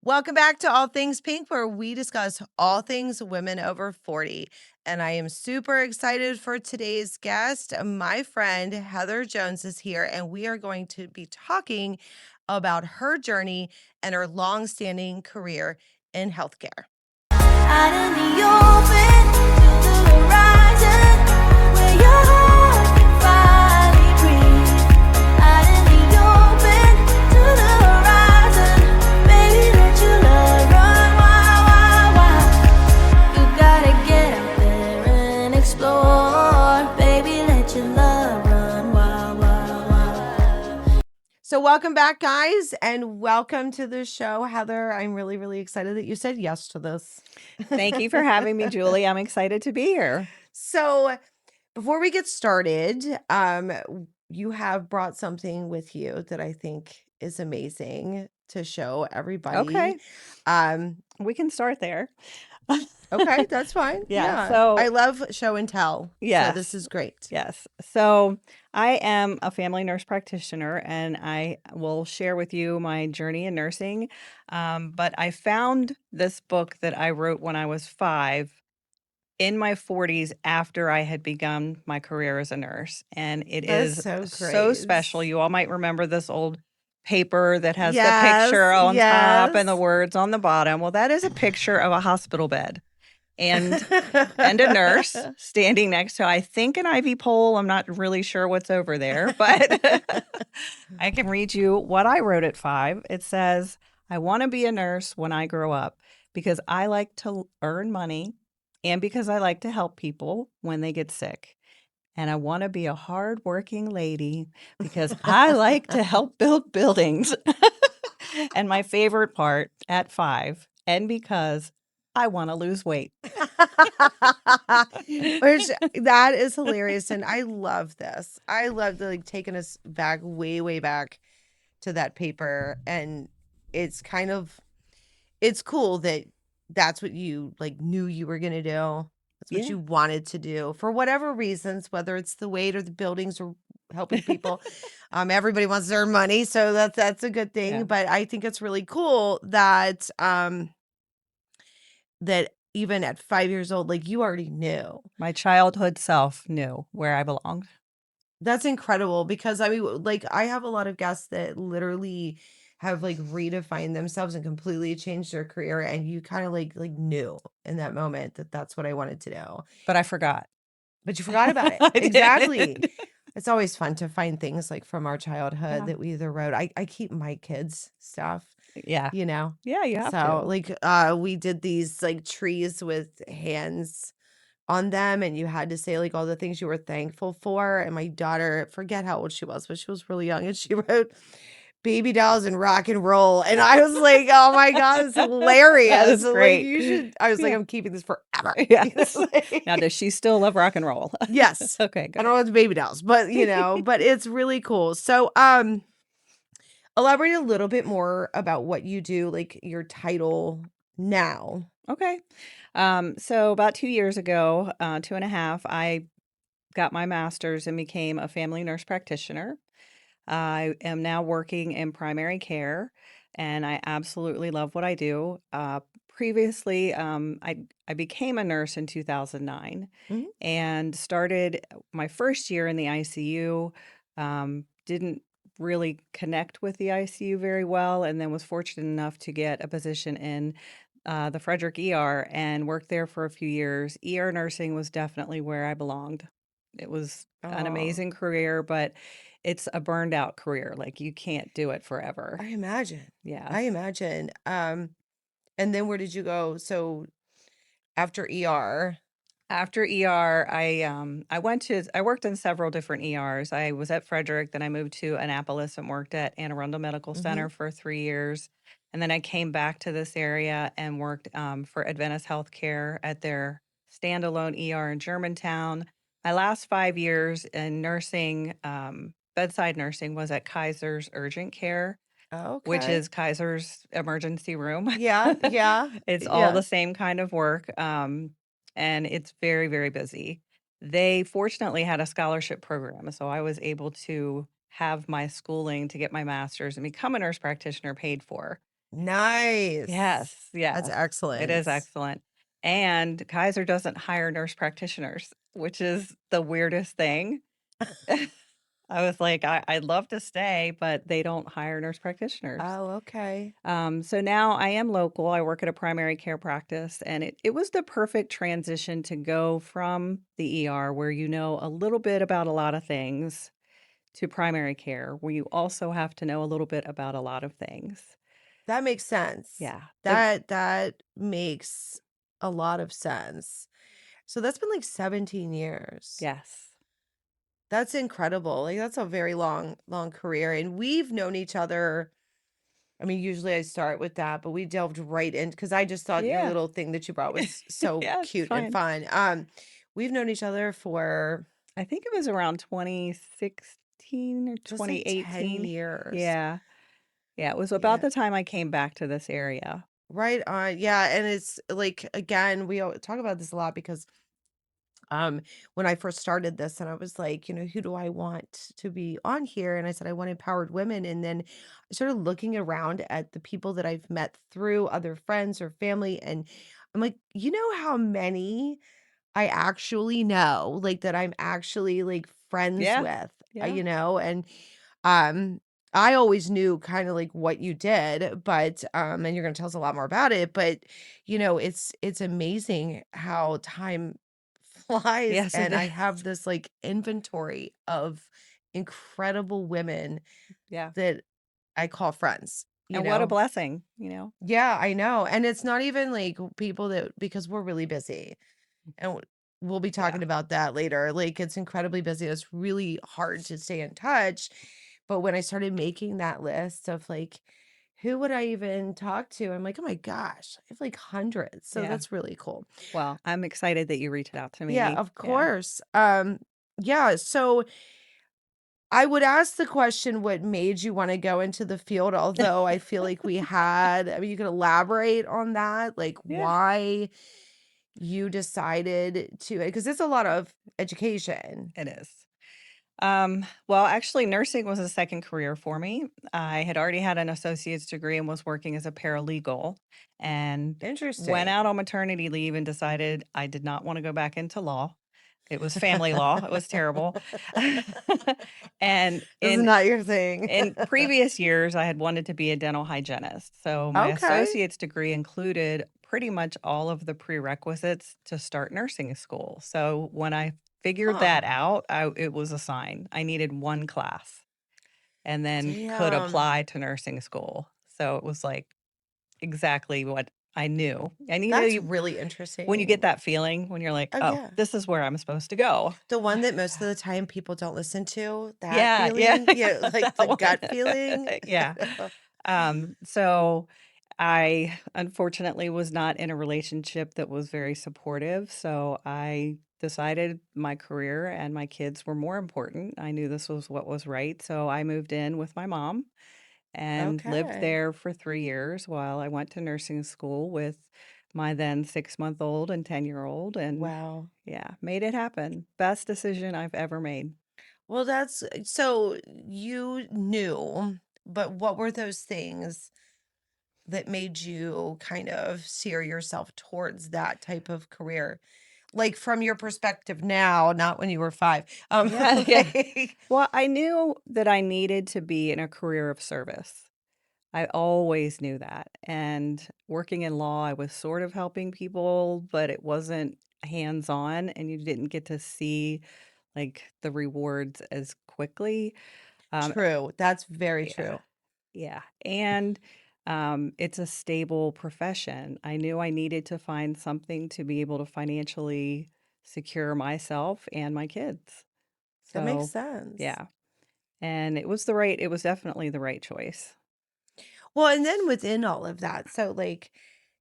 Welcome back to All Things Pink, where we discuss all things women over 40. And I am super excited for today's guest. My friend Heather Jones is here, and we are going to be talking about her journey and her long-standing career in healthcare. Out in the open to the horizon, where your heart can finally breathe. Out in the open to the horizon, baby, let your love run wild, wild, wild. You gotta get out there and explore, baby, let your love run wild, wild, wild. So welcome back, guys, and welcome to the show, Heather. I'm really, really excited that you said yes to this. Thank you for having me, Julie. I'm excited to be here. So before we get started, you have brought something with you that I think is amazing to show everybody. Okay. Um, We can start there. okay, that's fine. Yeah, so- I love show and tell. So this Yes. is great. Yes. So I am a family nurse practitioner, and I will share with you my journey in nursing. But I found this book that I wrote when I was 5 in my 40s after I had begun my career as a nurse. And it That's is so so great. special. You all might remember this old paper that has the Yes, picture on top and the yes. words on the bottom. Well, that is a picture of a hospital bed and a nurse standing next to, I think, an IV pole. I'm not really sure what's over there, but I can read you what I wrote at 5. It says, I want to be a nurse when I grow up because I like to earn money and because I like to help people when they get sick. And I want to be a hardworking lady because I like to help build buildings. And my favorite part at 5, and because I want to lose weight. Which that is hilarious, and I love this. I love the taking us back way, way back to that paper, and it's cool that that's what you knew you were gonna do. That's what Yeah. you wanted to do for whatever reasons, whether it's the weight or the buildings or helping people. Everybody wants to earn money, so that's a good thing. Yeah. But I think it's really cool that that even at 5 years old, you already knew. My childhood self knew where I belonged. That's incredible because I mean, I have a lot of guests that literally have redefined themselves and completely changed their career, and you kind of knew in that moment that that's what I wanted to do, But I forgot. but you forgot about it. I did. Exactly. It's always fun to find things from our childhood Yeah. that we either wrote. I keep my kids' stuff, Yeah. you know. Yeah, you have So to. we did these trees with hands on them, and you had to say all the things you were thankful for. And my daughter, forget how old she was, but she was really young, and she wrote baby dolls and rock and roll. And I was like, oh my God, it's hilarious. That is great. You should, I was like, Yeah. I'm keeping this forever. Yes. Now, does she still love rock and roll? Yes. Okay, I good. don't know what's baby dolls, but but it's really cool. So elaborate a little bit more about what you do, your title now. Okay. So about 2 years ago, 2.5, I got my master's and became a family nurse practitioner. I am now working in primary care, and I absolutely love what I do. Previously, I became a nurse in 2009 Mhm. and started my first year in the ICU. Didn't really connect with the ICU very well, and then was fortunate enough to get a position in the Frederick ER and worked there for a few years. ER nursing was definitely where I belonged. It was an Aw. amazing career, but it's a burned out career. You can't do it forever. I imagine. Yeah. I imagine. And then where did you go? So after ER. After ER, I worked in several different ERs. I was at Frederick, then I moved to Annapolis and worked at Anne Arundel Medical Center for 3 years. And then I came back to this area and worked for Adventist Healthcare at their standalone ER in Germantown. My last 5 years in nursing, bedside nursing, was at Kaiser's Urgent Care, which Okay. is Kaiser's emergency room. Yeah, yeah. It's all the same kind of work, and it's very, very busy. They fortunately had a scholarship program, so I was able to have my schooling to get my master's and become a nurse practitioner paid for. Nice. Yes, That's yes. It is excellent. excellent. And Kaiser doesn't hire nurse practitioners, which is the weirdest thing. I was like, I'd love to stay, but they don't hire nurse practitioners. Oh, okay. So now I am local. I work at a primary care practice, and it was the perfect transition to go from the ER, where you know a little bit about a lot of things, to primary care, where you also have to know a little bit about a lot of things. That makes sense. Yeah. That makes a lot of sense. So that's been like 17 years. Yes. That's incredible. Like that's a very long career. And we've known each other. I mean, usually I start with that, but we delved right in because I just thought your Yeah. little thing that you brought was so Yeah, it's cute and fine. fun. We've known each other for I think it was around 2016 or just like 10 2018. years. Yeah. Yeah, it was about Yeah. the time I came back to this area. Right on. Yeah. And it's like, again, talk about this a lot because um when I first started this and I was like, who do I want to be on here? And I said I want empowered women. And then I started looking around at the people that I've met through other friends or family. And I'm like, you know how many I actually know, like, that I'm actually, like, friends Yeah. with, Yeah. and, um, I always knew kinda, like, what you did, but, and you're gonna tell us a lot more about it, but, it's amazing how time flies, Yes, it and I is. have this, like, inventory of incredible women Yeah. that I call friends, you And what a know? blessing, you know? Yeah, I know, and it's not even, like, people that because we're really busy. And we'll be Yeah. talking about that later. Like, it's incredibly busy. It's really hard to stay in touch. But when I started making that list of like, who would I even talk to? I'm like, oh my gosh, I have like hundreds. So Yeah. that's really cool. Well, I'm excited that you reached out to Yeah, me. of Yeah. course. Yeah. So I would ask the question, what made you want to go into the field? Although I feel like I mean, you could elaborate on that, like Yeah. why you decided to, because it's a lot of education. It is. Well, actually, nursing was a second career for me. I had already had an associate's degree and was working as a paralegal, and went Interesting. out on maternity leave and decided I did not want to go back into law. It was family law. It was terrible. And This is not your thing. in previous years, I had wanted to be a dental hygienist. So my Okay. associate's degree included pretty much all of the prerequisites to start nursing school. So when I figured Huh. that out, it was a sign. I needed one class and then could Damn. apply to nursing school. So it was like exactly what I knew. And That's you really when you get interesting. that feeling when you're like, Oh, "Oh, yeah. this is where I'm supposed to go." The one that most of the time people don't listen to, that Yeah, yeah. feeling, yeah, like That the one. gut feeling. Yeah. So I unfortunately was not in a relationship that was very supportive. So I decided my career and my kids were more important. I knew this was what was right. So I moved in with my mom and lived Okay. there for 3 years while I went to nursing school with my then 6-month-old and 10-year-old. And Wow. yeah, made it happen. Best decision I've ever made. Well, so you knew, but what were those things that made you kind of steer yourself towards that type of career? Like, from your perspective now, not when you were 5. Yeah, yeah. Like Well, I knew that I needed to be in a career of service. I always knew that. And working in law, I was sort of helping people, but it wasn't hands on and you didn't get to see like the rewards as quickly. Um, true, that's very yeah, true. yeah. And it's a stable profession. I knew I needed to find something to be able to financially secure myself and my kids. That makes So, sense. yeah. And it was definitely the right choice. Well, and then within all of that, so, like,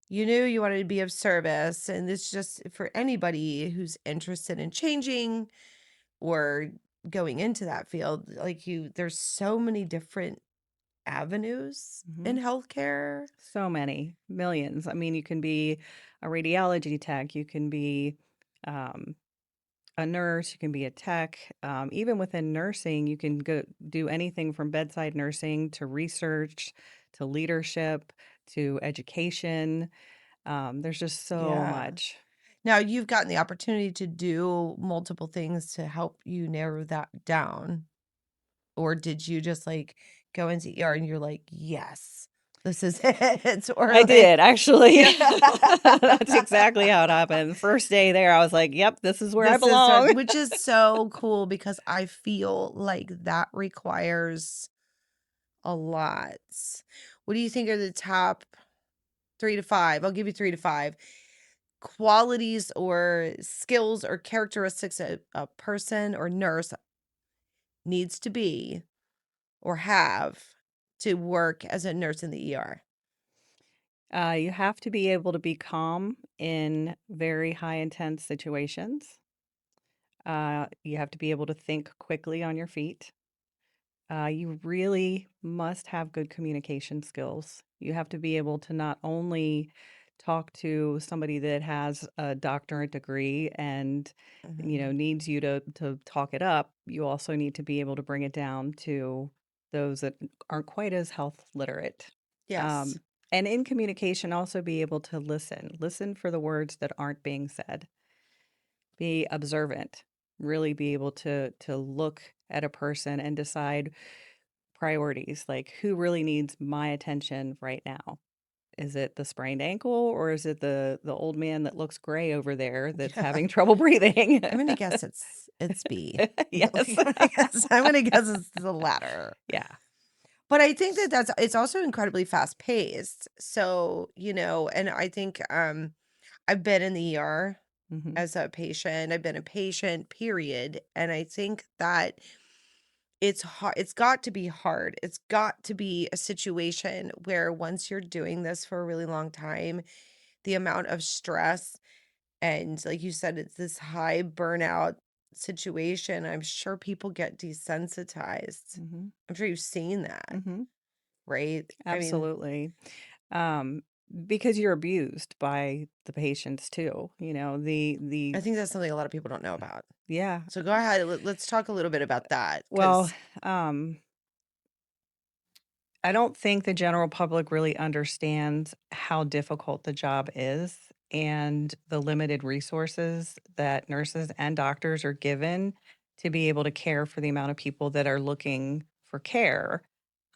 you knew you wanted to be of service, and this just for anybody who's interested in changing or going into that field, like, there's so many different avenues in Mhm. healthcare. So many, millions. I mean, you can be a radiology tech, you can be um, a nurse, you can be a tech. Even within nursing, you can go do anything from bedside nursing to research to leadership to education. There's just so Yeah. much. Now you've gotten the opportunity to do multiple things to help you narrow that down, or did you just, like, go into ER and you're like, "Yes, this is it," I or did, like actually. yeah. That's exactly how it happened. First day there, I was like, "Yep, this is where I This is belong." which is so cool because I feel like that requires a lot. What do you think are the top 3 to 5? I'll give you 3 to 5 qualities or skills or characteristics a person or nurse needs to be or have to work as a nurse in the ER. You have to be able to be calm in very high intense situations. You have to be able to think quickly on your feet. You really must have good communication skills. You have to be able to not only talk to somebody that has a doctorate degree and Mhm. needs you to talk it up. You also need to be able to bring it down to those that aren't quite as health literate. Yes. Um, and in communication, also be able to listen for the words that aren't being said. Be observant. Really be able to look at a person and decide priorities, like who really needs my attention right now? Is it the sprained ankle or is it the old man that looks gray over there that's Yeah. having trouble breathing? I'm gonna guess it's B. Yes. I'm gonna guess it's the latter. Yeah. But I think that it's also incredibly fast paced. So, and I think I've been in the ER Mhm. as a patient. I've been a patient, period. And I think that it's hard. It's got to be hard. It's got to be a situation where once you're doing this for a really long time, the amount of stress and like you said, it's this high burnout situation. I'm sure people get desensitized. Mhm. I'm sure you've seen that, Mhm. right? I mean, Absolutely. Um, because you're abused by the patients too, the I think that's something a lot of people don't know about. yeah. So go ahead. Let's talk a little bit about that Well, because um I don't think the general public really understands how difficult the job is and the limited resources that nurses and doctors are given to be able to care for the amount of people that are looking for care.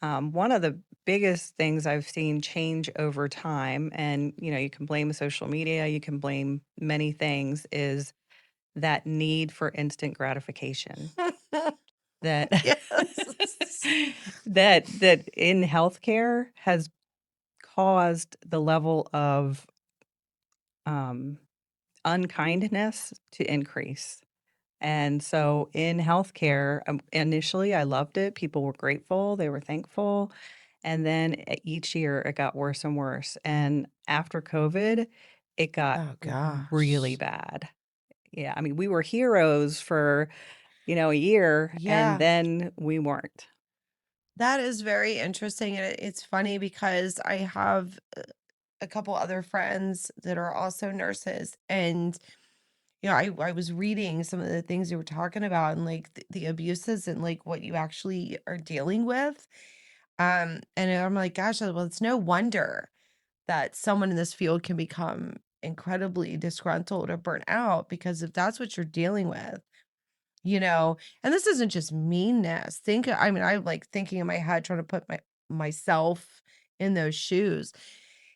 One of the biggest things I've seen change over time, and you can blame social media, you can blame many things, is that need for instant gratification that yes. that in healthcare has caused the level of um, unkindness to increase. And so in healthcare, initially I loved it. People were grateful, they were thankful. And then each year it got worse and worse. And after COVID, it got Oh really gosh. bad. Yeah. I mean, we were heroes for, a year and Yeah. then we weren't. That is very interesting. And it's funny because I have a couple other friends that are also nurses. And, I was reading some of the things you were talking about and like the abuses and like what you actually are dealing with. And I'm like, gosh, well, it's no wonder that someone in this field can become incredibly disgruntled or burnt out because if that's what you're dealing with, and this isn't just meanness. I mean, I'm like thinking in my head, trying to put myself in those shoes.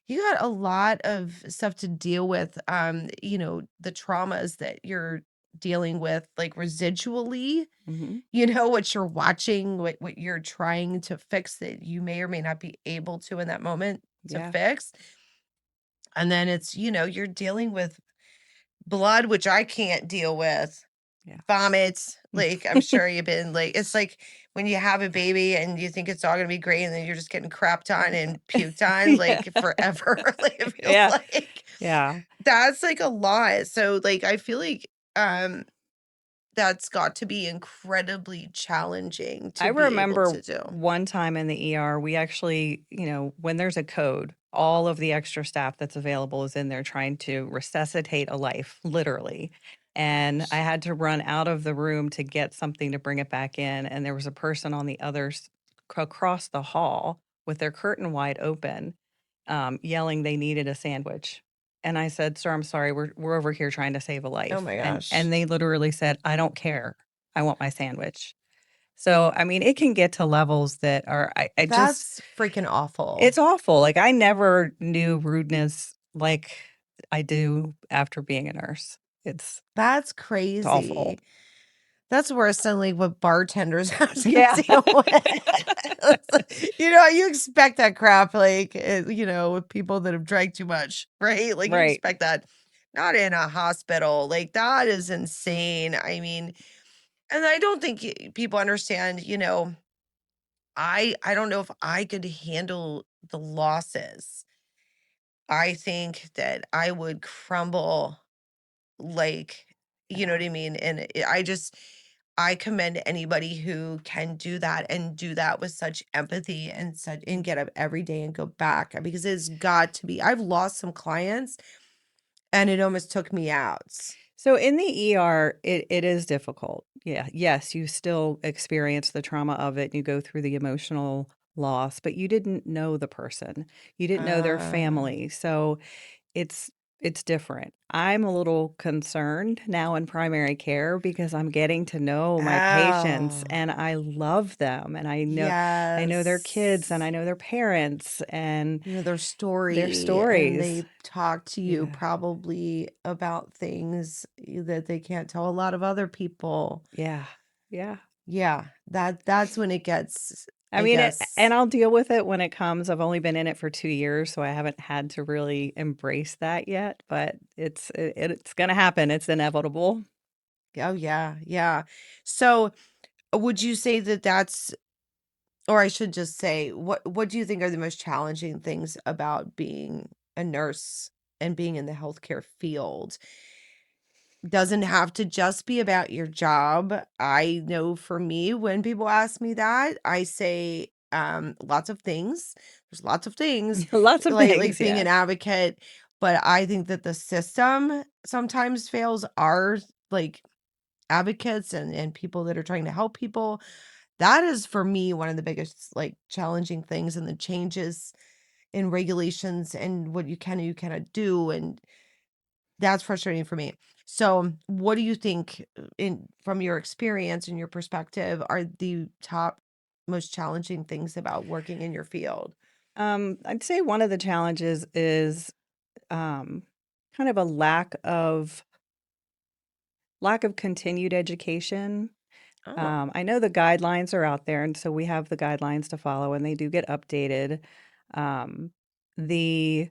You got a lot of stuff to deal with. The traumas that you're dealing with, like residually, Hmm. what you're watching, what you're trying to fix that you may or may not be able to in that moment to Yeah. fix. And then it's, you're dealing with blood, which I can't deal with, Yeah. vomits, like, I'm sure you've been like it's like when you have a baby and you think it's all gonna be great, and then you're just getting crapped on and puked on, Yeah. like, forever, like, it feels Yeah. like Yeah. that's, like, a lot, so, like, I feel like, that's got to be incredibly challenging I to be able remember to do. one time in the ER, we actually, when there's a code, all of the extra staff that's available is in there trying to resuscitate a life, literally. And I Gosh. had to run out of the room to get something to bring it back in. And there was a person on the across the hall with their curtain wide open. yelling they needed a sandwich. And I said, "Sir, I'm sorry. We're over here trying to save a Oh life." my And gosh. they literally said, "I don't care. I want my sandwich." So, I mean, it can get to levels that are I just That's freaking awful. it's awful. Like, I never knew rudeness like I do after being a nurse. That's It's awful. crazy. That's worse than, like, what bartenders have to Yeah. deal with. You expect that crap, like, with people that have drank too much, right? Like, you Right. expect that. Not in a hospital, like, that is insane. I mean, and I don't think people understand, I don't know if I could handle the losses. I think that I would crumble, like, you know Yeah. what I mean? And I commend anybody who can do that and do that with such empathy and get up every day and go back because it's got to be. I've lost some clients and it almost took me out. So in the ER, it is difficult. Yeah. Yes, you still experience the trauma of it. You go through the emotional loss, but you didn't know the person. You didn't know their Uh, family. So it's it's different. I'm a little concerned now in primary care because I'm getting to know my patients oh, and I love them and I know their kids and I yes. know their parents and Their their story, and stories. they talk to you Yeah. probably about things that they can't tell a lot of other people. Yeah. Yeah. Yeah, that's when it gets, I I mean, and guess. I'll deal with it when it comes. I've only been in it for 2 years, so I haven't had to really embrace that yet, but it's gonna happen. It's inevitable. Oh, yeah, yeah. So, would you say that that's or I should just say, what do you think are the most challenging things about being a nurse and being in the healthcare field? Doesn't have to just be about your job. I know for me, when people ask me that, I say, lots of things. There's lots of things, Lots of like things, being yeah. an advocate, but I think that the system sometimes fails our, like, advocates and people that are trying to help people. That is, for me, one of the biggest, like, challenging things and the changes in regulations and what you can and you cannot do, and that's frustrating for me. So, what do you think, in from your experience and your perspective, are the top most challenging things about working in your field? I'd say one of the challenges is, um, kind of a lack of continued education. Oh, I know the guidelines are out there, and so we have the guidelines to follow, and they do get updated. The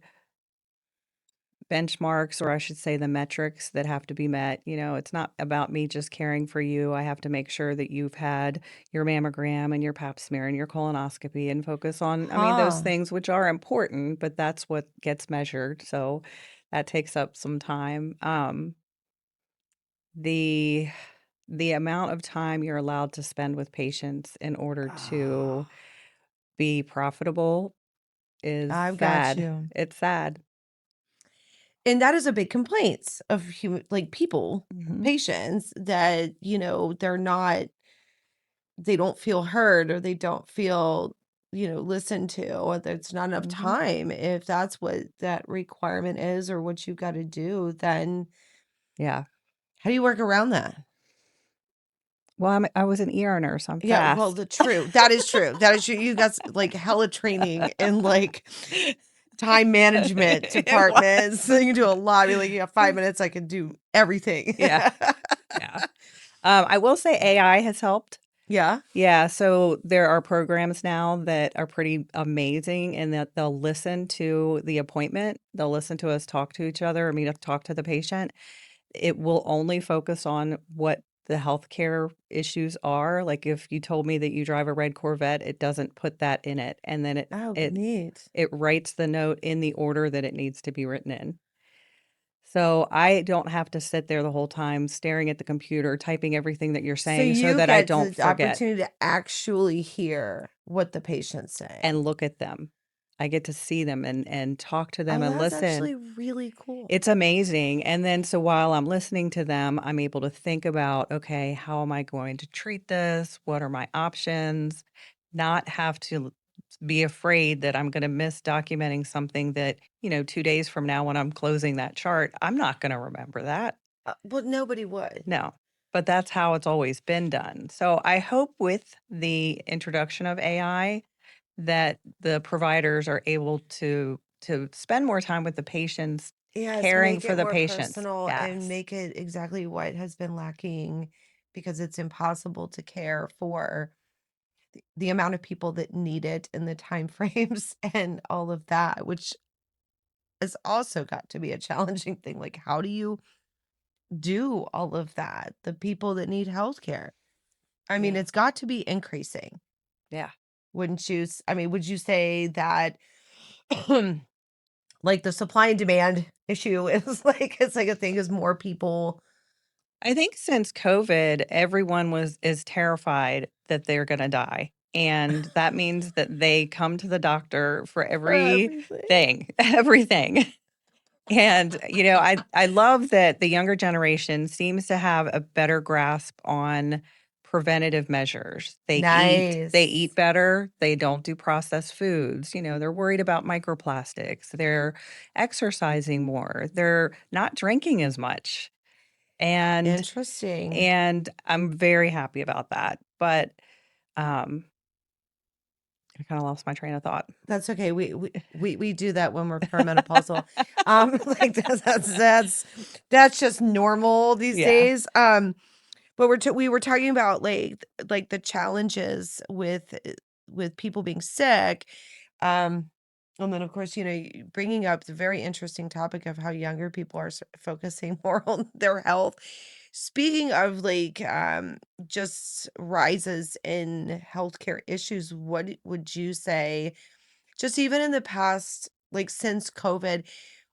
benchmarks, or I should say the metrics that have to be met. It's not about me just caring for you. I have to make sure that you've had your mammogram and your pap smear and your colonoscopy and focus on, I mean, those huh. things which are important, but that's what gets measured. So that takes up some time. The the amount of time you're allowed to spend with patients in order to Ah, be profitable is I've got sad. you. It's sad. And that is a big complaint of human, like, people, Mhm. patients that, they don't feel heard or they don't feel, listened to, or there's not enough Mhm. time. If that's what that requirement is or what you gotta do, then Yeah. how do you work around that? Well, I was an ER nurse, I'm Yeah, well, fast. the true. That is true. That is true. You got like hella training in like time management It departments. So was. you can do a lot. Be like, yeah, 5 minutes, I can do everything. Yeah, yeah. I will say AI has helped. Yeah. Yeah, so there are programs now that are pretty amazing in that they'll listen to the appointment, they'll listen to us talk to each other, I mean, talk to the patient. It will only focus on what the healthcare issues are. Like, if you told me that you drive a red Corvette, it doesn't put that in it, and then it Oh, it neat. it writes the note in the order that it needs to be written in. So I don't have to sit there the whole time staring at the computer, typing everything that you're So saying so you that I get don't the forget opportunity to actually hear what the patient's saying. and look at them. I get to see them and talk to them Oh, and that's listen. actually really cool. It's amazing, and then so while I'm listening to them, I'm able to think about, "Okay, how am I going to treat this? What are my options?" Not have to be afraid that I'm going to miss documenting something that, 2 days from now when I'm closing that chart, I'm not going to remember that. Well, nobody would. No, but that's how it's always been done. So I hope with the introduction of AI that the providers are able to spend more time with the patients, Yes, caring make for it the more patients. personal and Yes. make it exactly what has been lacking because it's impossible to care for the amount of people that need it and the time frames and all of that, which has also got to be a challenging thing. Like, how do you do all of that? The people that need healthcare. I mean, Yeah. it's got to be increasing. Yeah. Wouldn't you? I mean, would you say that like the supply and demand issue is like it's like a thing as more people. I think since COVID, everyone is terrified that they're gonna die, and that means that they come to the doctor for For everything. everything, everything. And, I love that the younger generation seems to have a better grasp on preventative measures. They Nice. eat better, they don't do processed foods, they're worried about microplastics, they're exercising more, they're not drinking as much. And Interesting. and I'm very happy about that. But um I kind of lost my train of thought. That's okay. We do that when we're perimenopausal. Like that's just normal these Yeah. days. But we were talking about like the challenges with people being sick. Um, and then of course, bringing up the very interesting topic of how younger people are focusing more on their health. Speaking of just rises in healthcare issues, what would you say, just even in the past, like since COVID,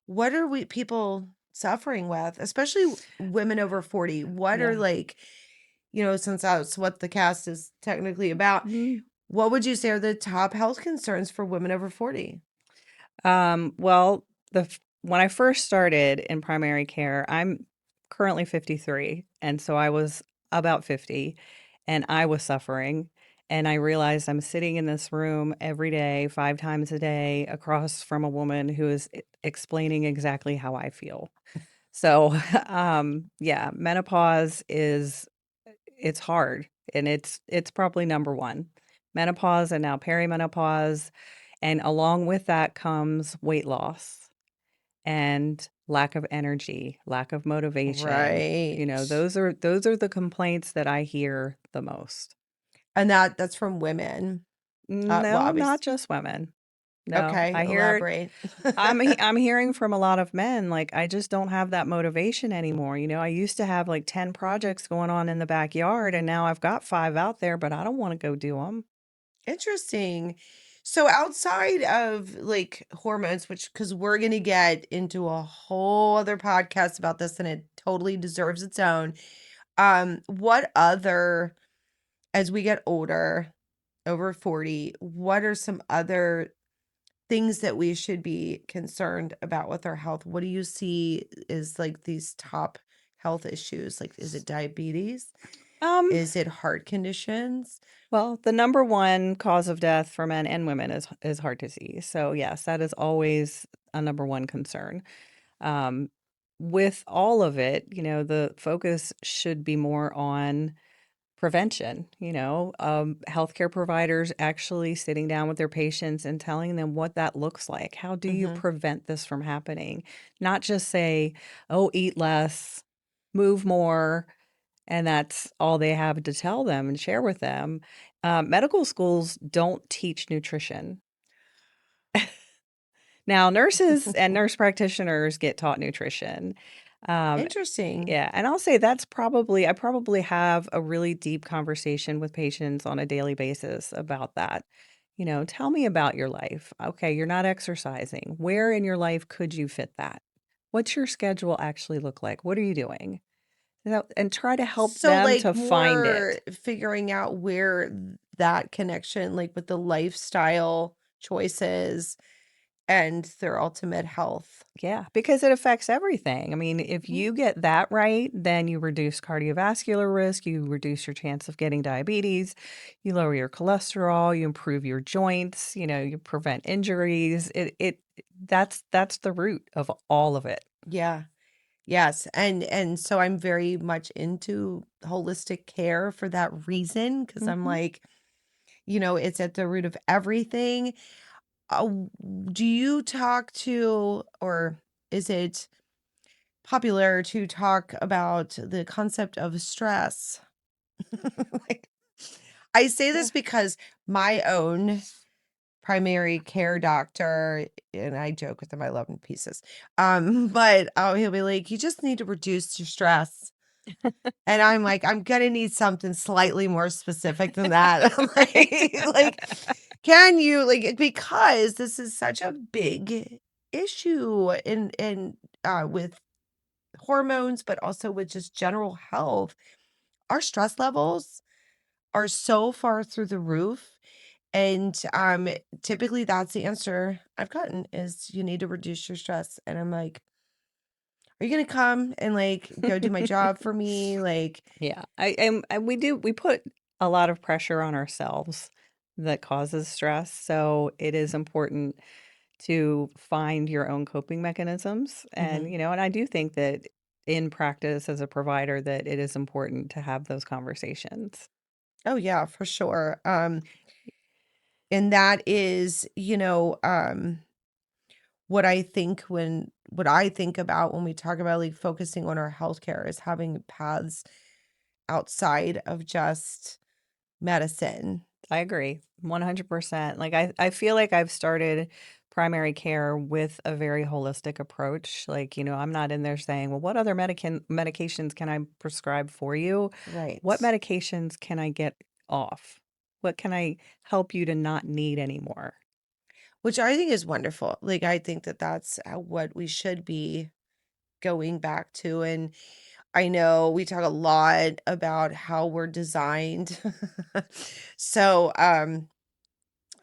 what are we people suffering with, especially women over 40? What are Yeah. since that's what the cast is technically about, Mhm. what would you say are the top health concerns for women over 40? Well, when I first started in primary care, I'm currently 53, and so I was about 50, and I was suffering, and I realized I'm sitting in this room every day, 5 times a day, across from a woman who is explaining exactly how I feel. So, yeah, menopause is it's hard, and it's probably number 1. Menopause and now perimenopause, and along with that comes weight loss and lack of energy, lack of motivation. Right. Those are the complaints that I hear the most. And that's from women. Well, No, not obviously. just women. No, Okay, I hear it. elaborate. I'm hearing from a lot of men, like, I just don't have that motivation anymore. I used to have like 10 projects going on in the backyard, and now I've got 5 out there, but I don't want to go do them. Interesting. So outside of like hormones, which because we're gonna get into a whole other podcast about this and it totally deserves its own. What other, as we get older, over 40, what are some other things that we should be concerned about with our health? What do you see is like these top health issues? Like, is it diabetes? Um, Is it heart conditions? well, the number one cause of death for men and women is heart disease. So yes, that is always a number one concern. Um, with all of it, the focus should be more on prevention, healthcare providers actually sitting down with their patients and telling them what that looks like. How do you Mhm. prevent this from happening? Not just say, oh, eat less, move more, and that's all they have to tell them and share with them. Medical schools don't teach nutrition. Now, nurses and nurse practitioners get taught nutrition. Um, Interesting. yeah, and I'll say I probably have a really deep conversation with patients on a daily basis about that. Tell me about your life. Okay, you're not exercising. Where in your life could you fit that? What's your schedule actually look like? What are you doing? And try to help So, them like, to find more it. figuring out where that connection, like, with the lifestyle choices and their ultimate health. Yeah, because it affects everything. I mean, if Mhm. you get that right, then you reduce cardiovascular risk, you reduce your chance of getting diabetes, you lower your cholesterol, you improve your joints, you prevent injuries. That's the root of all of it. Yeah. Yes, and so I'm very much into holistic care for that reason, because 'cause I'm Mhm. like, it's at the root of everything. W Do you talk to, or is it popular to talk about the concept of stress? Like, I say Yeah. this because my own primary care doctor, and I joke with him, I love him to pieces, but, he'll be like, "You just need to reduce your stress." And I'm like, "I'm gonna need something slightly more specific than that." Right. Like, can you, like, because this is such a big issue with hormones, but also with just general health. Our stress levels are so far through the roof, and, typically, that's the answer I've gotten is, "You need to reduce your stress," and I'm like, "Are you gonna come and, like, go do my job for me?" Like, Yeah, and we put a lot of pressure on ourselves that causes stress, so it is important to find your own coping mechanisms, and, mhm. and I do think that in practice as a provider that it is important to have those conversations. Oh, yeah, for sure, and that is, what I think about when we talk about, like, focusing on our healthcare is having paths outside of just medicine. I agree 100%. Like, I feel like I've started primary care with a very holistic approach. Like, I'm not in there saying, "Well, what other medications can I prescribe for you? What Right. medications can I get off? What can I help you to not need anymore?" Which I think is wonderful. Like, I think that that's, what we should be going back to, and I know we talk a lot about how we're designed.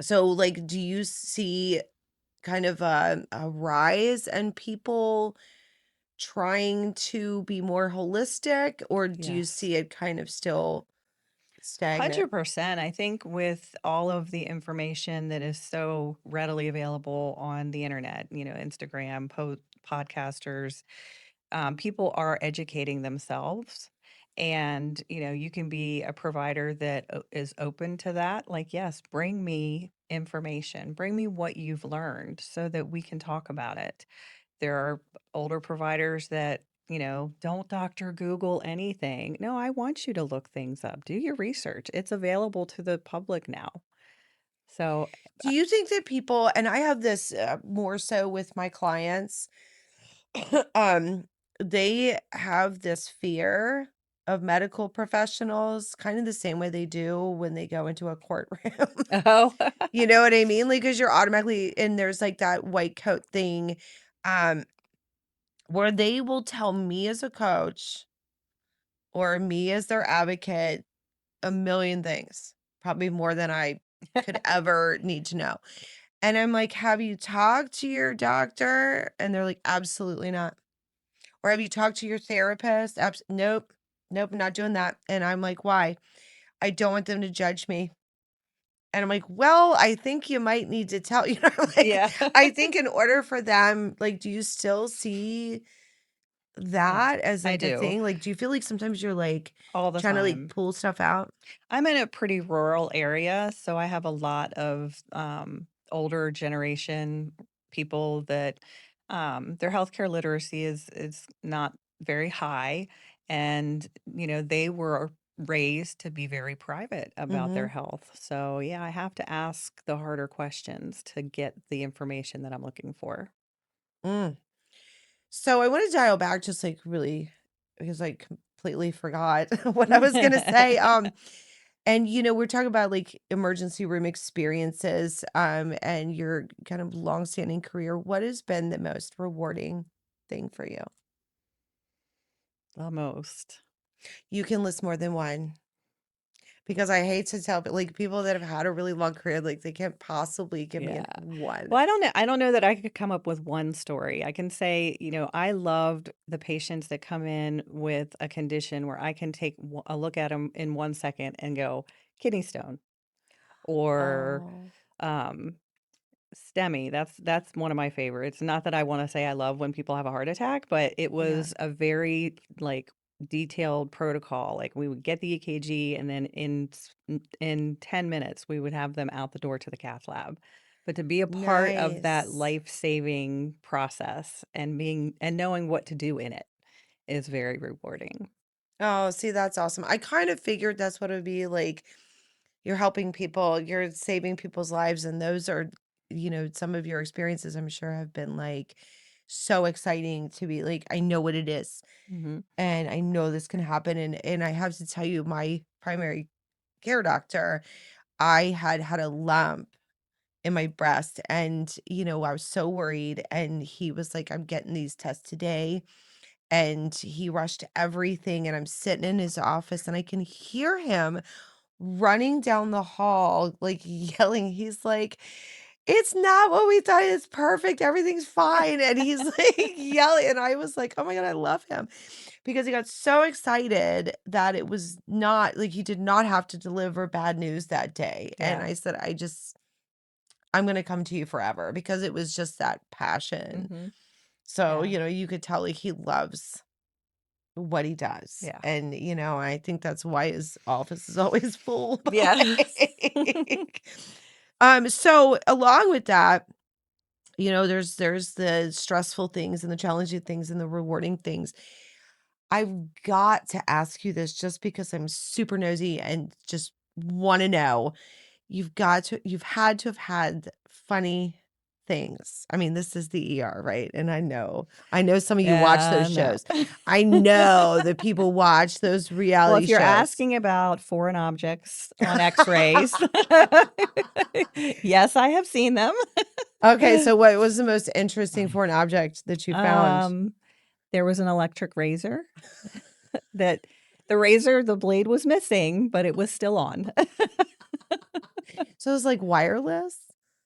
So, like, do you see kind of a rise in people trying to be more holistic, or do you Yes. see it kind of still stagnant? 100%. I think with all of the information that is so readily available on the internet, Instagram, podcasters, people are educating themselves. And, you can be a provider that is open to that. Like, yes, bring me information, bring me what you've learned so that we can talk about it. There are older providers that, don't Doctor Google anything. No, I want you to look things up. Do your research. It's available to the public now. So, Do you think that people, and I have this more so with my clients, um, they have this fear of medical professionals, kind of the same way they do when they go into a courtroom. oh, You know what I mean? Like, because you're automatically, and there's like that white coat thing, um, where they will tell me as a coach or me as their advocate a million things, probably more than I could ever need to know. And I'm like, "Have you talked to your doctor?" And they're like, "Absolutely not." Or, "Have you talked to your therapist?" Nope. Nope, not doing that." And I'm like, "Why?" "I don't want them to judge me." And I'm like, "Well, I think you might need to tell," like, yeah. I think in order for them, like, do you still see Yes, that as, I like, a do thing? Like, do you feel like sometimes you're, like, all the trying to, like, time. pull stuff out? I'm in a pretty rural area, so I have a lot of older generation people that their healthcare literacy is not very high, and they were raised to be very private about their Mhm. health. So yeah, I have to ask the harder questions to get the information that I'm looking for. Mm. So I wanna dial back just, like, really, because I completely forgot what I was gonna say, and, we're talking about, like, emergency room experiences, and your kind of longstanding career. What has been the most rewarding thing for you? Almost. You can list more than one. because I hate to tell, but like people that have had a really long career, like they can't possibly give me Yeah. an one. Well, I don't know that I could come up with one story. I can say, I loved the patients that come in with a condition where I can take a look at them in 1 second and go, kidney stone or Oh, um, STEMI. That's one of my favorites. Not that I want to say I love when people have a heart attack, but it yeah. was a very like detailed protocol. Like we would get the EKG and then in 10 minutes we would have them out the door to the cath lab. But to be a part of that Nice. life-saving process and being and knowing what to do in it is very rewarding. Oh, see, that's awesome. I kind of figured that's what it would be like. You're helping people, you're saving people's lives, and those are, some of your experiences, I'm sure, have been like so exciting to be like, I know what it is, Hmm. and I know this can happen. And I have to tell you, my primary care doctor, I had a lump in my breast, and I was so worried, and he was like, I'm getting these tests today. And he rushed everything, and I'm sitting in his office, and I can hear him running down the hall, like, yelling. He's like, "It's not what we thought. It's perfect. Everything's fine." And he's, like, yelling, and I was like, "Oh my god, I love him," because he got so excited that it was not like, he did not have to deliver bad news that day, and Yeah. I said, I'm gonna come to you forever," because it was just that passion. Hmm. So, Yeah. you could tell, like, he loves what he does, Yeah. and, I think that's why his office is always full. Yes. Like, so along with that, there's the stressful things and the challenging things and the rewarding things. I've got to ask you this just because I'm super nosy and just wanna know. You've had to have had funny things. I mean, this is the ER, right? And I know some of you watch those No. shows. I know that people watch those Well, reality if you're shows. asking about foreign objects on X-rays, yes, I have seen them. Okay, so what was the most interesting foreign object that you found? Um, there was an electric razor that the blade was missing, but it was still on. So it was like wireless?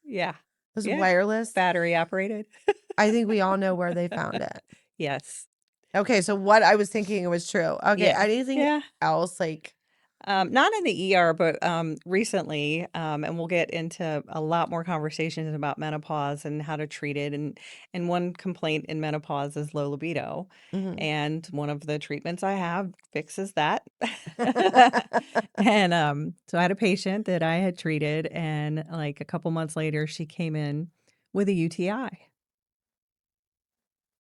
Yeah. It was Yeah. wireless? Battery operated. I think we all know where they found it. Yes. Okay, so what I was thinking was true. Okay, Yeah. anything Yeah. else like Not in the ER, but recently, and we'll get into a lot more conversations about menopause and how to treat it. And one complaint in menopause is low libido, mhm. and one of the treatments I have fixes that. And so I had a patient that I had treated, and like a couple months later, she came in with a UTI.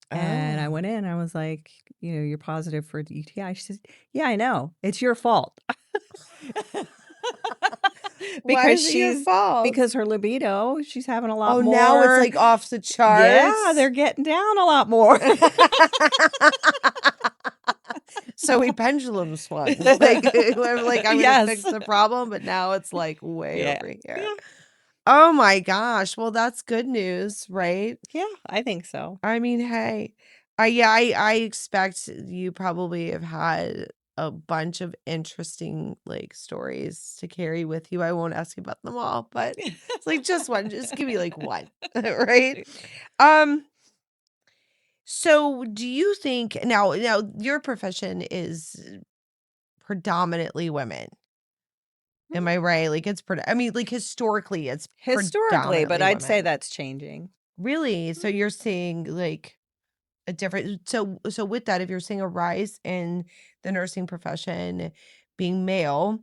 And I Oh. went in, I was like, you're positive for UTI. She says, yeah, I know. It's your fault. Why Because is it your fault? because her libido, she's having a lot Oh, now it's, more. like, off the Yeah, charts? they're getting down a lot more. So we pendulum swung, like, we're like, "I'm gonna Yes. fix the problem," but now it's, like, way Yeah. over here. Yeah. Oh my gosh, well, that's good news, right? Yeah, I think so. I mean, hey, I expect you probably have had a bunch of interesting, like, stories to carry with you. I won't ask you about them all, but it's like, just one, just give me, like, one, right? Um, so do you think now your profession is predominantly women, am Mm, I right? Like, I mean, like, historically, it's historically, but predominantly I'd say women. that's changing. Really? So Mm. you're seeing, like, a different so with that, if you're seeing a rise in the nursing profession being male,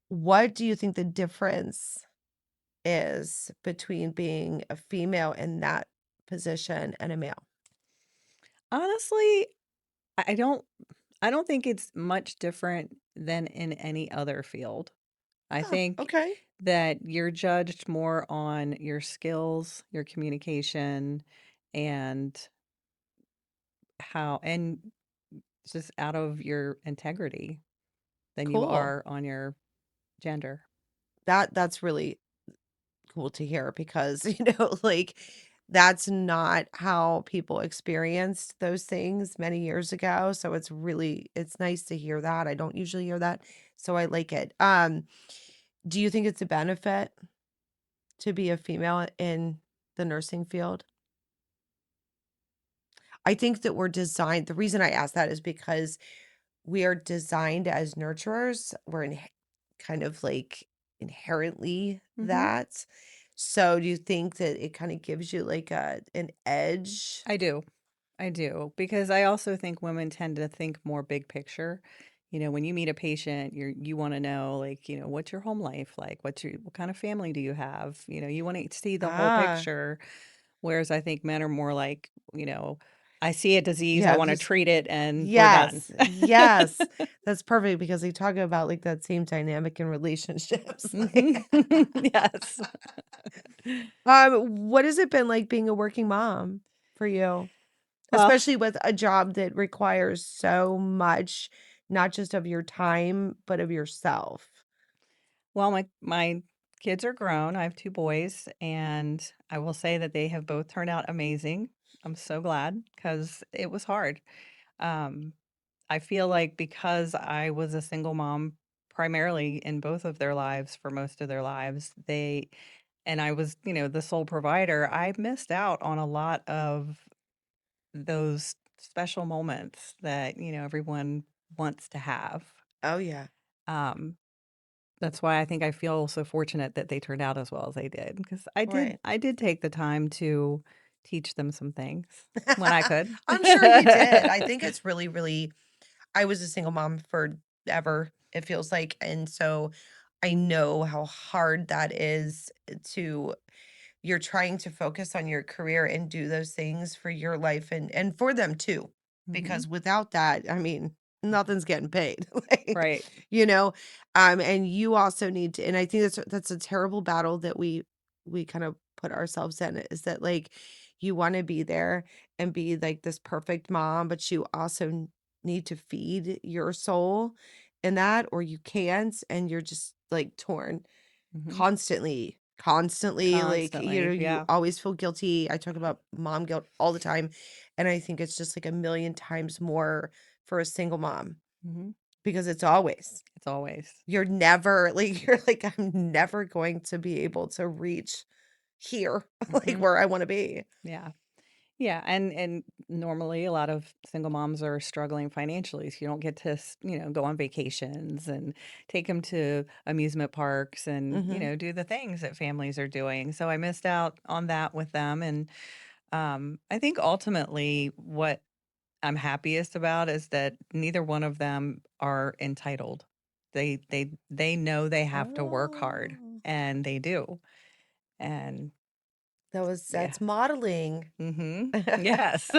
what do you think the difference is between being a female in that position and a male? Honestly, I don't I don't think it's much different than in any other field. I Oh, think okay. that you're judged more on your skills, your communication, and and just out of your integrity than you Cool. are on your gender. That's really cool to hear because, like, that's not how people experienced those things many years ago, so it's nice to hear that. I don't usually hear that, so I like it. Do you think it's a benefit to be a female in the nursing field? I think that we're designed the reason I ask that is because we are designed as nurturers. We're kind of like inherently Mhm. that. So do you think that it kind of gives you like an edge? I do. I do, because I also think women tend to think more big picture. When you meet a patient, you want to know, like, what's your home life like? What kind of family do you have? You want to see the whole Ah, picture. Whereas I think men are more like, I see a disease, I yeah, want to just treat it, and we're done. yes, yes. That's perfect because they talk about like that same dynamic in relationships. Hmm. Yes. What has it been like being a working mom for you? Well, Especially with a job that requires so much, not just of your time, but of yourself. my kids are grown. I have 2 boys, and I will say that they have both turned out amazing. I'm so glad because it was hard. Um, I feel like because I was a single mom primarily in both of their lives for most of their lives, and I was, the sole provider, I missed out on a lot of those special moments that, everyone wants to have. Oh, yeah. Um, that's why I think I feel so fortunate that they turned out as well as they did, because I did Right. I did take the time to teach them some things when I could. I'm sure you did. I think it's really, really I was a single mom forever, it feels like, and so I know how hard that is to you're trying to focus on your career and do those things for your life and for them too. Mhm. Because without that, I mean, nothing's getting paid. Like, Right. you know, and you also need to, and I think that's a terrible battle that we kind of put ourselves in is that like you want to be there and be like this perfect mom, but you also need to feed your soul in that, or you can't, and you're just like torn. Mhm. Constantly, like, Constantly, you yeah. always feel guilty. I talk about mom guilt all the time, and I think it's just, like, a million times more for a single mom Mhm. because it's always It's always. you're never like, you're like, "I'm never going to be able to reach here, like, Mhm. where I wanna be." Yeah. Yeah, and normally a lot of single moms are struggling financially, so you don't get to, go on vacations and take them to amusement parks and, Mhm. do the things that families are doing. So I missed out on that with them, and I think ultimately what I'm happiest about is that neither one of them are entitled. They know they have to work hard, Oh, and they do. And yeah. that's modeling. Mhm. Yes.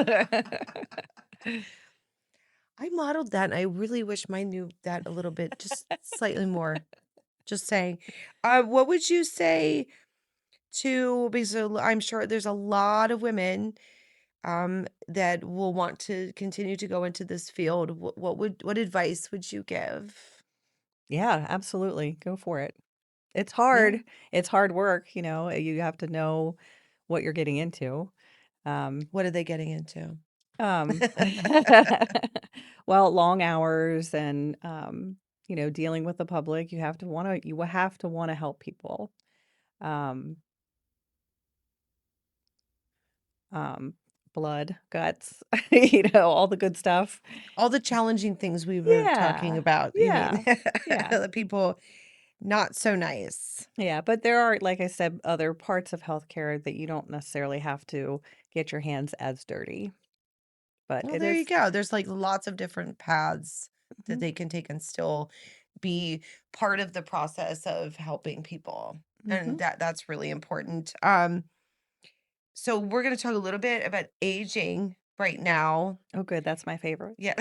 I modeled that, and I really wish mine knew that a little bit, just slightly more. Just saying. What would you say to because I'm sure there's a lot of women that will want to continue to go into this field. What advice would you give? Yeah, absolutely. Go for it. It's Yeah. hard. It's hard work, you have to know what you're getting into. Um, What are they getting into? um, well, long hours and, dealing with the public, you will have to wanna help people. Um, um, blood, guts, all the good stuff. All the challenging things we were talking Yeah. about. You mean Yeah. Yeah. the people not so nice. Yeah, but there are, like I said, other parts of healthcare that you don't necessarily have to get your hands as dirty, but Well, it there you is. go. There's like lots of different paths that Mhm. they can take and still be part of the process of helping people. And Mhm. that's really important. So we're going to talk a little bit about aging right now. Oh, good, that's my favorite. Yeah.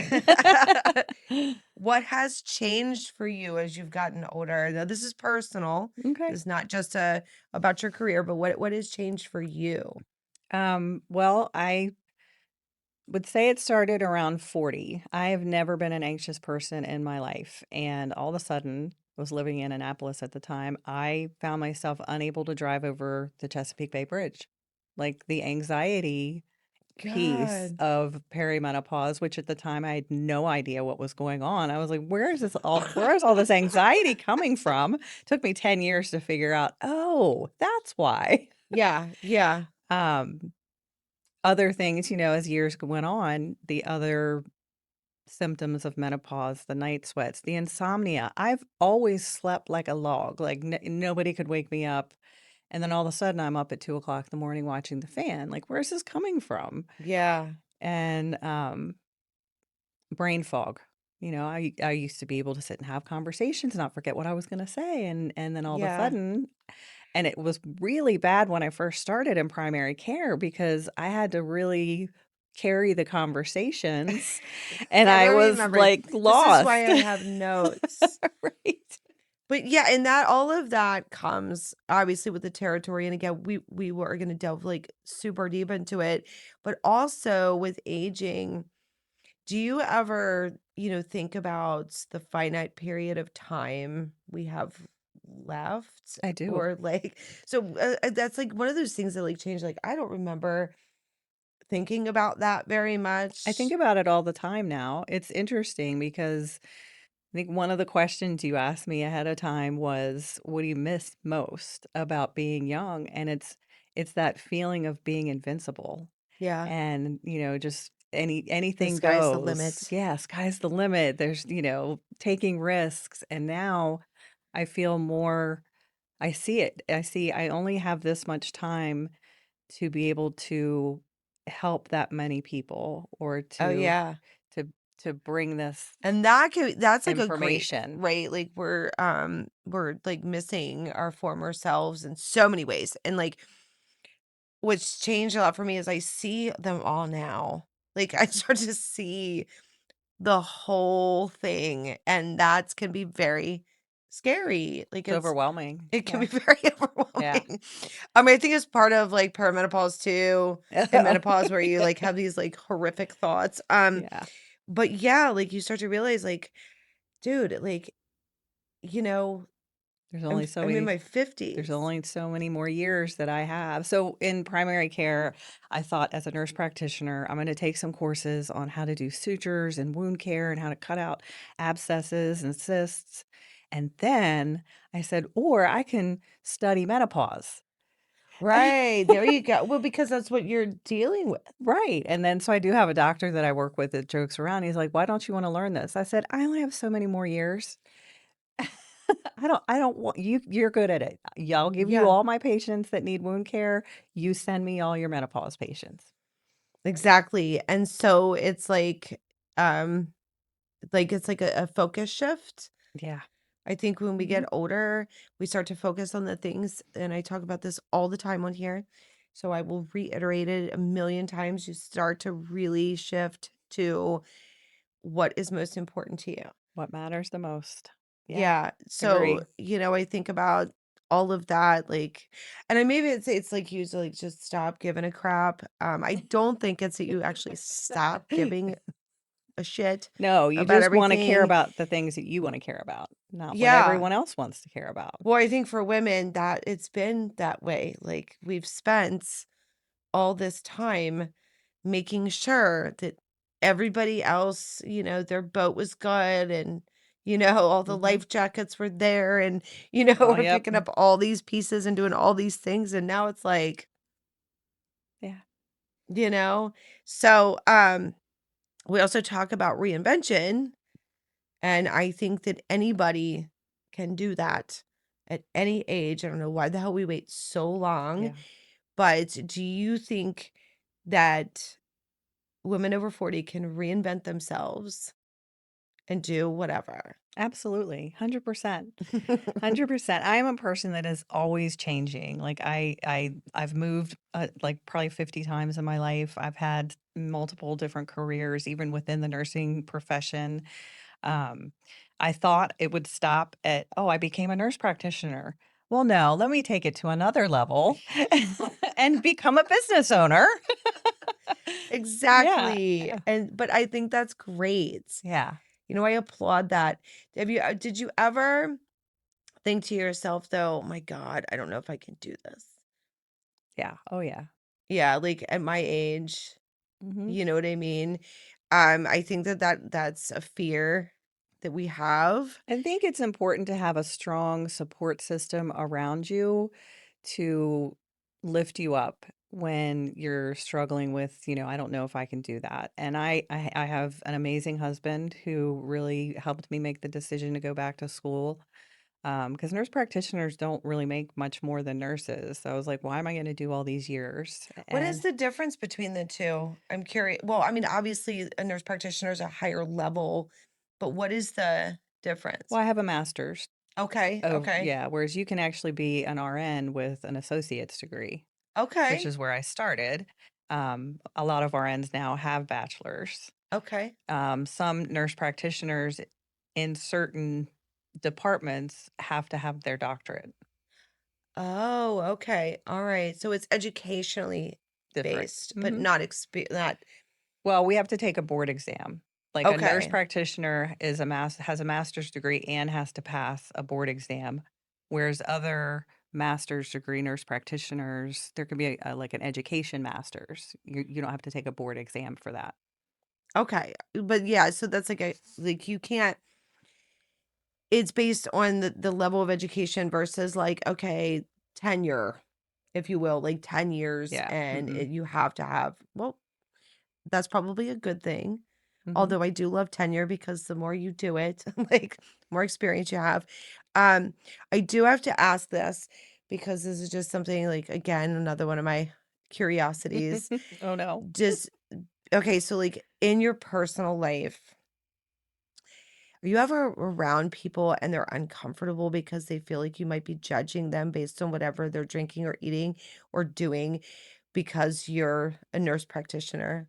What has changed for you as you've gotten older? Now this is personal. Okay. This is not just about your career, but what has changed for you? Well, I would say it started around 40. I have never been an anxious person in my life, and all of a sudden, I was living in Annapolis at the time, I found myself unable to drive over the Chesapeake Bay Bridge. like the anxiety piece God. of perimenopause, which at the time I had no idea what was going on. I was like, where is all this anxiety coming from? Took me 10 years to figure out, oh, that's why. Yeah, yeah, Um, Other things, as years went on, the other symptoms of menopause, the night sweats, the insomnia. I've always slept like a log, like nobody could wake me up. And then all of a sudden I'm up at 2 o'clock in the morning watching the fan. Like, where's this coming from? yeah, And brain fog. I used to be able to sit and have conversations, not forget what I was going to say, and then all of a yeah. sudden, and it was really bad when I first started in primary care because I had to really carry the conversations, and Yeah, I let me was remember. like This is why lost. I have notes. Right. But yeah, and that all of that comes obviously with the territory. And again, we were gonna delve like super deep into it, but also with aging, do you ever, think about the finite period of time we have left? I do. Or like, so that's like one of those things that like change. Like, I don't remember thinking about that very I think much. about it all the time now. It's interesting because I think one of the questions you asked me ahead of time was, "What do you miss most about being young?" And it's that feeling of being invincible, Yeah. and just The anything sky's the goes. limit. Yeah, sky's the limit. There's taking risks, and now I feel more. I see it. I only have this much time to be able to help that many people, or Oh yeah. to to bring this And that's like a great information. right? Like we're like missing our former selves in so many ways. And like what's changed a lot for me is I see them all now. Like I start to see the whole thing, and that can be very scary. Like It's overwhelming. it can be Yeah. very Yeah. overwhelming. I think it's part of like perimenopause too, and menopause where you like have these like horrific thoughts. Yeah. But yeah, like you start to realize like, dude, like, you know, There's only so I'm in many my there's 50s. only so many more years that I have. So in primary care, I thought as a nurse practitioner, I'm going to take some courses on how to do sutures and wound care and how to cut out abscesses and cysts. And then I said, or I can study menopause. Right. There you go. Well, because that's what you're dealing with. Right. And then so I do have a doctor that I work with that jokes around. He's like, "Why don't you want to learn this?" I said, "I only have so many more years. I don't want you're good at it. Yeah, I'll give you Yeah, all my patients that need wound care. You send me all your menopause patients." exactly. And so um, it's like a focus shift. Yeah. I think when we Mhm. get older, we start to focus on the things, and I talk about this all the time on here. So I will reiterate it a million times. You start to really shift to what is most important to you. What matters the most. Yeah. Yeah. So, Agree. I think about all of that, like, and I maybe it's like you to like just stop giving a crap. I don't think it's that you actually stop giving a shit No, you about just wanna care everything. about the things that you wanna care about, not what Yeah. everyone else wants to care about. Well, I think for women that it's been that way. Like we've spent all this time making sure that everybody else, their boat was good, and all the Mhm. life jackets were there, and Oh, we're yep. picking up all these pieces and doing all these things, and now it's like, Yeah. you know. So, we also talk about reinvention, and I think that anybody can do that at any age. I don't know why the hell we wait so long, Yeah. but do you think that women over 40 can reinvent themselves and do whatever? Absolutely. 100%. 100%. I am a person that is always changing. Like I've moved like probably 50 times in my life. I've had multiple different careers even within the nursing profession. Um I thought it would stop at, "Oh, I became a nurse practitioner." Well, no, let me take it to another level and become a business owner. Yeah. Exactly. But I think that's great. Yeah. I applaud that. Did you ever think to yourself though, "Oh my God, I don't know if I can do this." Yeah. Oh, yeah. Yeah, like at my age, Mhm. you know what I mean? I think that's a fear that we have. I think it's important to have a strong support system around you to lift you up when you're struggling with, I don't know if I can do that. And I have an amazing husband who really helped me make the decision to go back to school. Because nurse practitioners don't really make much more than nurses. So I was like, why am I going to do all these years? What is And the difference between the two? I'm curious. Well, I mean, obviously, a nurse practitioner is a higher level, but what is the difference? well, I have a master's. Okay, Oh, okay, yeah. Whereas you can actually be an RN with an associate's degree, which okay, is where I started. A lot of RNs now have bachelors. okay. Some nurse practitioners in certain departments have to have their doctorate. Oh, okay. All right. So it's educationally Different. based, but Hmm. not not Well, we have to take a board exam. Like a nurse okay. practitioner has a master's degree and has to pass a board exam, whereas other master's degree nurse practitioners, there could be like an education master's. You don't have to take a board exam for that. Okay. But yeah, so that's like you can't it's based on the level of education versus like, okay, tenure, if you will, like 10 years Yeah. and Mm-mm. you have to have, well, that's probably a good thing. Hmm. Although I do love tenure because the more you do it, like more experience you have. Um, I do have to ask this because this is just something like again, another one of my curiosities. Oh no. Does okay, so like in your personal life, are you ever around people and they're uncomfortable because they feel like you might be judging them based on whatever they're drinking or eating or doing because you're a nurse practitioner?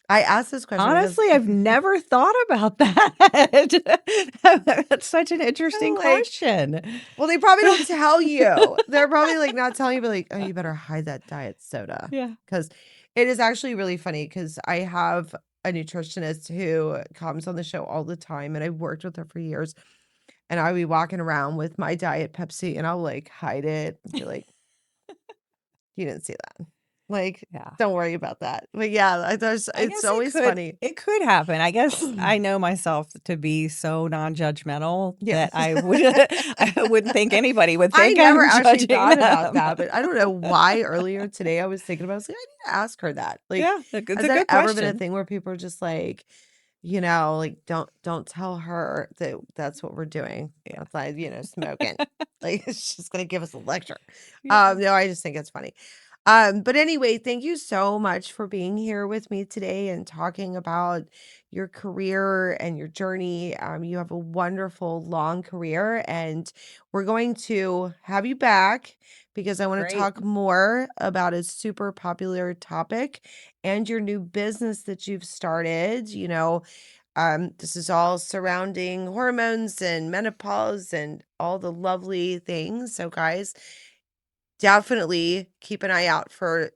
I asked this question because Honestly, I've never thought about that. That's such an I'm interesting like, question. well, they probably don't tell you. They're probably like not telling you, but like, oh, you better hide that diet soda. Yeah. Because it is actually really funny because I have a nutritionist who comes on the show all the time and I've worked with her for years. And I'll be walking around with my diet Pepsi and I'll like hide it and be like, you didn't see that. Like, Yeah. don't worry about that. But yeah, I it's guess always funny. it could happen. I guess I know myself to be so non-judgmental Yeah. that I would I wouldn't think anybody would I think never I'm actually judging thought about them. that, but I don't know why earlier today I was thinking about, I was like, I need to ask her that. Like, Yeah, it's has a that good ever been a question. thing where people are just like, like don't tell her that that's what we're doing Yeah. outside, smoking. Like it's just gonna give us a lecture. Yeah. No, I just think it's funny. But anyway, thank you so much for being here with me today and talking about your career and your journey. You have a wonderful long career, and we're going to have you back because I want to Great. talk more about a super popular topic and your new business that you've started. This is all surrounding hormones and menopause and all the lovely things. So, guys, definitely keep an eye out for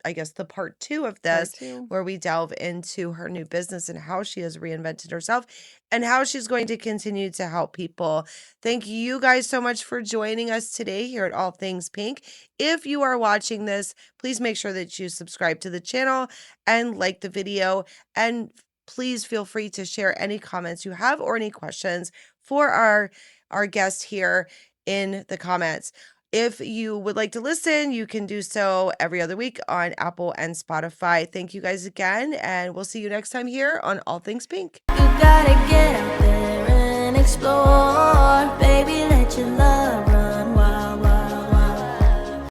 I guess, the part 2 of Part this, 2. where we delve into her new business and how she has reinvented herself and how she's going to continue to help people. Thank you guys so much for joining us today here at All Things Pink. If you are watching this, please make sure that you subscribe to the channel and like the video. And please feel free to share any comments you have or any questions for our guest here in the comments. If you would like to listen, you can do so every other week on Apple and Spotify. Thank you guys again, and we'll see you next time here on All Things Pink. You gotta get out there and explore. Baby, let your love